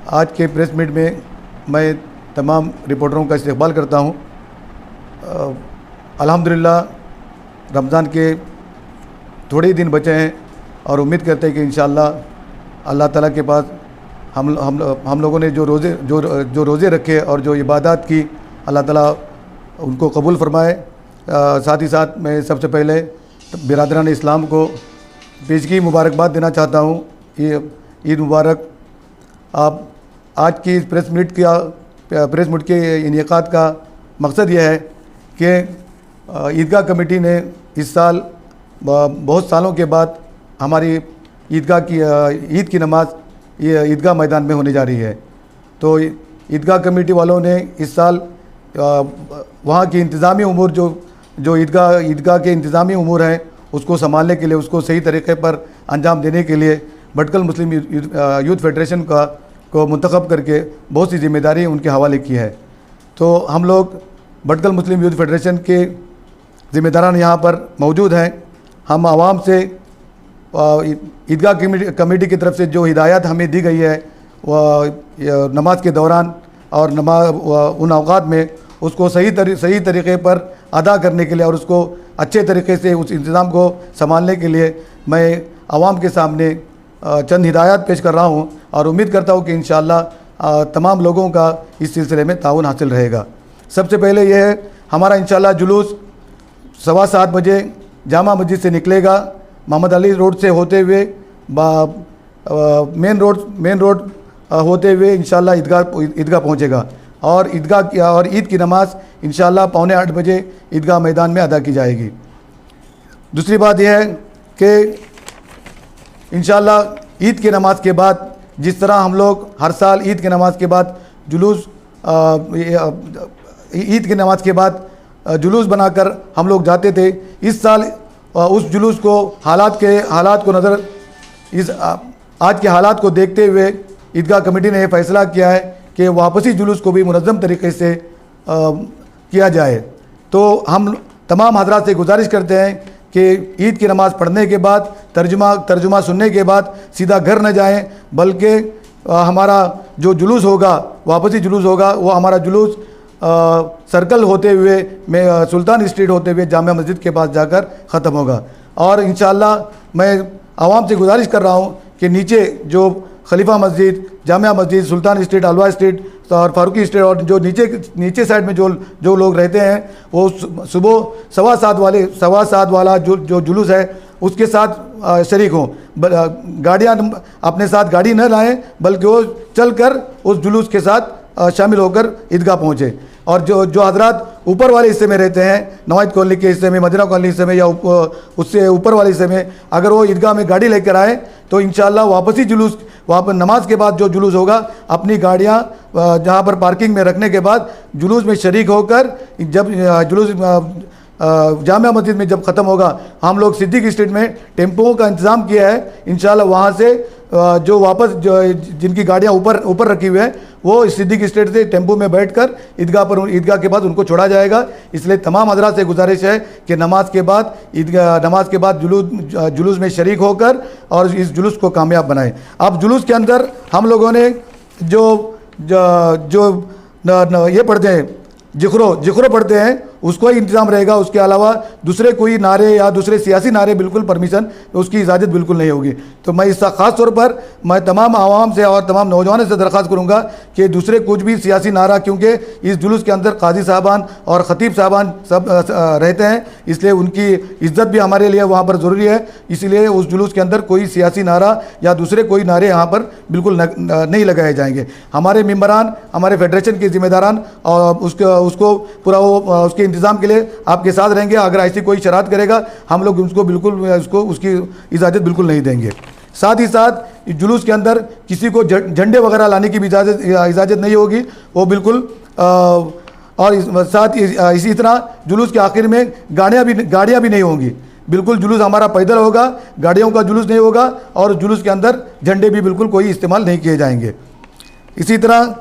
आज के press meet में मैं तमाम रिपोर्टरों का इस्तकबाल करता हूँ। अल्हम्दुलिल्लाह रमज़ान के थोड़े ही दिन बचे हैं और उम्मीद करते हैं कि इंशाअल्लाह अल्लाह ताला के पास हम लोगों ने जो रोज़े रखे और जो इबादत की, अल्लाह ताला उनको कबूल फरमाए। साथ ही साथ मैं सबसे पहले बिरादरान इस्लाम को पेशगी मुबारकबाद देना चाहता हूँ। ये ईद मुबारक। आप आज की इस प्रेस मीट के इनेकाद का मकसद यह है कि ईदगाह कमेटी ने इस साल बहुत सालों के बाद हमारी ईद की नमाज़ ये ईदगाह मैदान में होने जा रही है। तो ईदगाह कमेटी वालों ने इस साल वहाँ की इंतज़ामी उमूर जो ईदगाह के इंतज़ामी उमूर हैं उसको संभालने के लिए, उसको सही तरीके पर अंजाम देने के लिए भटकल मुस्लिम यूथ फेडरेशन को मुंतखब करके बहुत सी जिम्मेदारी उनके हवाले की है। तो हम लोग भटकल मुस्लिम यूथ फेडरेशन के ज़िम्मेदारान यहाँ पर मौजूद हैं। हम आवाम से ईदगाह कमेटी की तरफ से जो हिदायत हमें दी गई है नमाज के दौरान और उन अवकात में उसको सही तरीके पर अदा करने के लिए और उसको अच्छे तरीके से उस इंतज़ाम को संभालने के लिए मैं आवाम के सामने चंद हिदायत पेश कर रहा हूँ और उम्मीद करता हूँ कि इंशाअल्लाह तमाम लोगों का इस सिलसिले में ताउन हासिल रहेगा। सबसे पहले यह है, हमारा इंशाअल्लाह जुलूस 7:15 बजे जामा मस्जिद से निकलेगा। मोहम्मद अली रोड से होते हुए मेन रोड होते हुए इंशाअल्लाह ईदगाह पहुँचेगा और ईद की नमाज़ इंशाअल्लाह 7:45 बजे ईदगाह मैदान में अदा की जाएगी। दूसरी बात यह है कि इंशाअल्लाह ईद की नमाज़ के बाद जिस तरह हम लोग हर साल ईद की नमाज़ के बाद जुलूस बनाकर हम लोग जाते थे, इस साल उस जुलूस को आज के हालात को देखते हुए ईदगाह कमेटी ने यह फ़ैसला किया है कि वापसी जुलूस को भी मुनज़्ज़म तरीके से किया जाए। तो हम तमाम हज़रात से गुजारिश करते हैं कि ईद की नमाज़ पढ़ने के बाद तर्जुमा सुनने के बाद सीधा घर न जाएं, बल्कि हमारा जो जुलूस होगा, वापसी जुलूस होगा, वो हमारा जुलूस सर्कल होते हुए सुल्तान स्ट्रीट होते हुए जामिया मस्जिद के पास जाकर ख़त्म होगा। और इंशाअल्लाह मैं आवाम से गुजारिश कर रहा हूँ कि नीचे जो खलीफा मस्जिद, जामिया मस्जिद, सुल्तान स्ट्रीट, अलवा स्ट्रीट और फारूकी स्ट्रीट और जो नीचे साइड में जो लोग रहते हैं वो सुबह 7:15 वाला जो जुलूस है उसके साथ शरीक हों। गाड़ियाँ अपने साथ गाड़ी न लाएं, बल्कि वो चलकर उस जुलूस के साथ शामिल होकर ईदगाह पहुँचे। और जो हजरात ऊपर वाले हिस्से में रहते हैं, नवाज कॉलोनी के हिस्से में, मदीना कॉलोनी हिस्से में या उससे ऊपर वाले हिस्से में, अगर वो ईदगाह में गाड़ी लेकर आए तो इंशाअल्लाह वापसी जुलूस नमाज के बाद जो जुलूस होगा अपनी गाड़ियाँ जहाँ पर पार्किंग में रखने के बाद जुलूस में शरीक होकर जब जुलूस जामिया मस्जिद में जब ख़त्म होगा, हम लोग सिद्दीक स्ट्रीट में टेम्पों का इंतज़ाम किया है। इंशाअल्लाह वहाँ से जो वापस जिनकी गाड़ियाँ ऊपर रखी हुई है वो सिद्दीक स्ट्रीट से टेम्पो में बैठकर ईदगाह के बाद उनको छोड़ा जाएगा। इसलिए तमाम हज़रात से गुजारिश है कि नमाज के बाद जुलूस में शरीक होकर और इस जुलूस को कामयाब बनाएं। अब जुलूस के अंदर हम लोगों ने जो ये पढ़ते हैं जिक्रो पढ़ते हैं उसको ही इंतज़ाम रहेगा। उसके अलावा दूसरे कोई नारे या दूसरे सियासी नारे बिल्कुल परमिशन उसकी इजाज़त बिल्कुल नहीं होगी। तो मैं इसका ख़ास तौर पर मैं तमाम आवाम से और तमाम नौजवानों से दरख्वास्त करूँगा कि दूसरे कुछ भी सियासी नारा, क्योंकि इस जुलूस के अंदर काजी साहबान और ख़तीब साहबान सब रहते हैं, इसलिए उनकी इज़्ज़त भी हमारे लिए वहाँ पर ज़रूरी है। इसलिए उस जुलूस के अंदर कोई सियासी नारा या दूसरे कोई नारे यहाँ पर बिल्कुल नहीं लगाए जाएंगे। हमारे मेम्बरान, हमारे फेडरेशन के ज़िम्मेदारान और उसको पूरा उसके इंतज़ाम के लिए आपके साथ रहेंगे। अगर ऐसी कोई शरारत करेगा हम लोग उसकी इजाज़त बिल्कुल नहीं देंगे। साथ ही साथ जुलूस के अंदर किसी को झंडे वगैरह लाने की भी इजाज़त नहीं होगी, वो बिल्कुल। और साथ इसी तरह जुलूस के आखिर में गाड़ियाँ भी नहीं होंगी, बिल्कुल जुलूस हमारा पैदल होगा, गाड़ियों का जुलूस नहीं होगा और जुलूस के अंदर झंडे भी बिल्कुल कोई इस्तेमाल नहीं किए जाएंगे। इसी तरह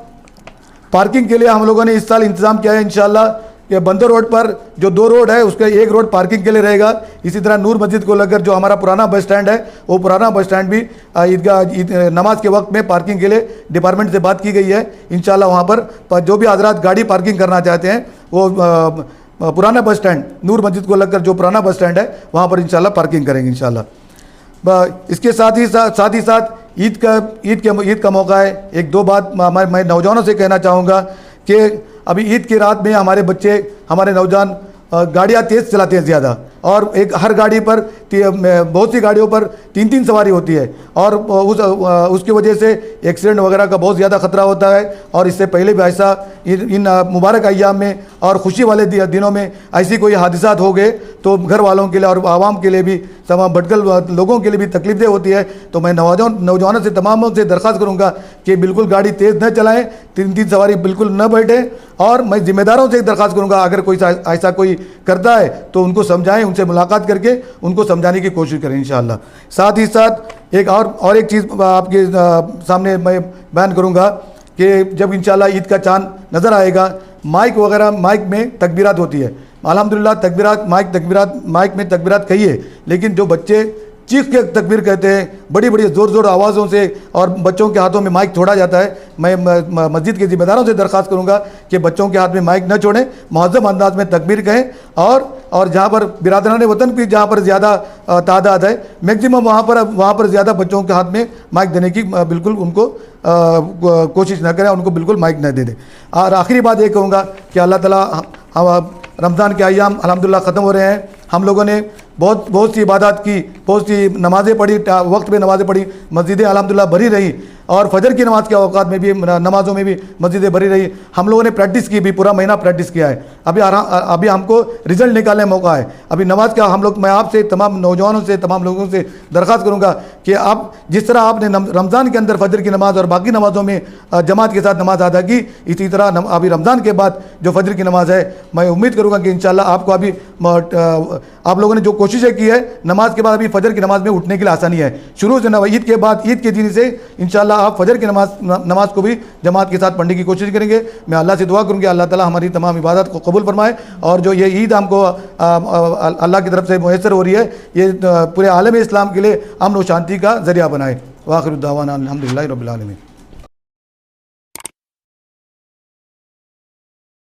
पार्किंग के लिए हम लोगों ने इस साल इंतज़ाम किया है इंशाअल्लाह कि बंदर रोड पर जो 2 रोड है उसका 1 रोड पार्किंग के लिए रहेगा। इसी तरह नूर मस्जिद को लेकर जो हमारा पुराना बस स्टैंड है, वो पुराना बस स्टैंड भी ईदगाह नमाज के वक्त में पार्किंग के लिए डिपार्टमेंट से बात की गई है। इंशाल्लाह वहाँ पर जो भी हजरात गाड़ी पार्किंग करना चाहते हैं वो पुराना बस स्टैंड नूर मस्जिद को लगकर जो पुराना बस स्टैंड है वहाँ पर इंशाल्लाह पार्किंग करेंगे इंशाल्लाह। इसके साथ ही साथ ईद का मौका है। 1-2 बात मैं नौजवानों से कहना चाहूँगा कि अभी ईद की रात में हमारे बच्चे, हमारे नौजवान गाड़ियाँ तेज़ चलाते हैं ज़्यादा, और हर गाड़ी पर बहुत सी गाड़ियों पर 3-3 सवारी होती है, और उसकी वजह से एक्सीडेंट वगैरह का बहुत ज़्यादा ख़तरा होता है। और इससे पहले भी ऐसा इन मुबारक अय्याम में और ख़ुशी वाले दिनों में ऐसी कोई हादसात हो गए तो घर वालों के लिए और आवाम के लिए भी, तमाम भटकल लोगों के लिए भी तकलीफदेह होती है। तो मैं नौजवानों से तमाम से दरख्वास्त करूँगा कि बिल्कुल गाड़ी तेज़ न चलाएँ, 3-3 सवारी बिल्कुल न बैठें। और मैं ज़िम्मेदारों से दरख्वास्त करूँगा, अगर कोई ऐसा कोई करता है तो उनको समझाएं, उनसे मुलाकात करके उनको समझाने की कोशिश करें इंशाअल्लाह। साथ ही साथ एक चीज़ आपके सामने मैं बयान करूँगा कि जब इंशाअल्लाह ईद का चांद नज़र आएगा, माइक में तकबीरात होती है। अल्हम्दुलिल्लाह माइक में तकबीरात कहिए, लेकिन जो बच्चे चीख के तकबीर कहते हैं बड़ी बड़ी ज़ोर आवाज़ों से, और बच्चों के हाथों में माइक छोड़ा जाता है। मैं मस्जिद के ज़िम्मेदारों से दरख्वास्त करूँगा कि बच्चों के हाथ में माइक न छोड़ें, मुअज़्ज़म अंदाज में तकबीर कहें। और जहाँ पर बिरादरान वतन की जहाँ पर ज़्यादा तादाद है, मैक्सिमम वहाँ पर ज़्यादा बच्चों के हाथ में माइक देने की बिल्कुल उनको कोशिश न करें, उनको बिल्कुल माइक न दे दें। और आखिरी बात ये कहूँगा कि अल्लाह ताला रमज़ान के अय्याम अल्हम्दुलिल्लाह ख़त्म हो रहे हैं। हम लोगों ने बहुत सी इबादत की, बहुत सी नमाज़ें पढ़ी, वक्त पे नमाज़ें पढ़ी, मस्जिदें अल्हम्दुलिल्लाह भरी रही, और फजर की नमाज़ के औकात में भी, नमाज़ों में भी मस्जिदें भरी रही। हम लोगों ने प्रैक्टिस की भी, पूरा महीना प्रैक्टिस किया है। अभी हमको रिज़ल्ट निकालने का मौका है। अभी नमाज का मैं आपसे, तमाम नौजवानों से, तमाम लोगों से दरख्वास्त करूँगा कि आप जिस तरह आपने रमज़ान के अंदर फजर की नमाज़ और बाकी नमाज़ों में जमात के साथ नमाज अदा की, इसी तरह अभी रमज़ान के बाद जो फजर की नमाज़ है, मैं उम्मीद करूँगा कि इंशाअल्लाह आपको अभी आप लोगों ने जो कोशिशें की है, नमाज के बाद अभी फजर की नमाज में उठने के लिए आसानी है। शुरू से ईद के बाद, ईद के दिन से इंशाअल्लाह आप फजर की नमाज को भी जमात के साथ पढ़ने की कोशिश करेंगे। मैं अल्लाह से दुआ करूँगी अल्लाह ताला हमारी तमाम इबादत को कबूल फरमाए, और जो ये ईद हमको अल्लाह की तरफ से मुयस्सर हो रही है, ये पूरे आलम इस्लाम के लिए अमन और शांति का ज़रिया बनाए। वाखिर दावाना अल्हम्दुलिल्लाहि रब्बिल आलमीन।